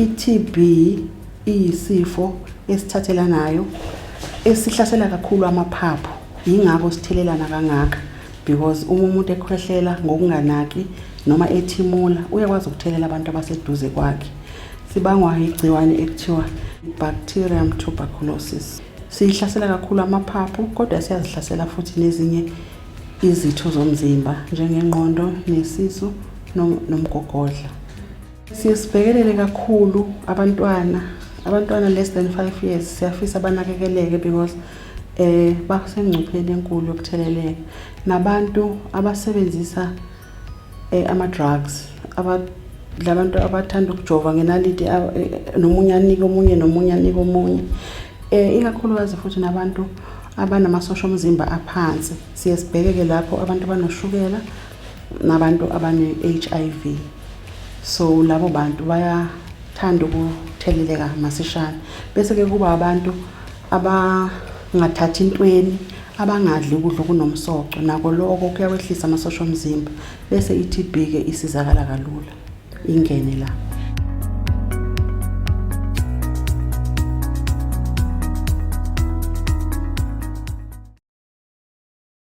I-TB iyisifo esithathelanayo esihlasela kakhulu amaphaphu. Yingakho sithelelana kangaka, because uma umuntu ekhwehlela ngokunganaki noma ethimula uyakwazi ukuthelela abantu abaseduze kwakhe. Sibangwa igciwane ekuthiwa bacterium tuberculosis. Sihlasela kakhulu amaphaphu, kodwa siyazihlasela futhi nezinye izitho zomzimba njengengqondo nesisu nomgogodla. Siyasibhekelele kakhulu abantwana less than 5 years. Siyafisa banakekeleke because basengcupheni enkulu yokutheleleka. Nabantu abasebenzisa ama-drugs, labantu abathanda ukujova ngenaliti nomunye anika omunye. Ikakhulukazi futhi nabantu abanamasosha omzimba aphansi. Siyasibhekeke lapho abantu abanoshukela nabantu abane-HIV. So labo bantu bayathanda ukutheleleka masishane. Bese ke kuba abantu abangathathi intweni, abangadli ukudla okunomsoco, nako lokho kuyawehlisa amasosha omzimba. Bese i-TB ke isizakala kalula ingene la.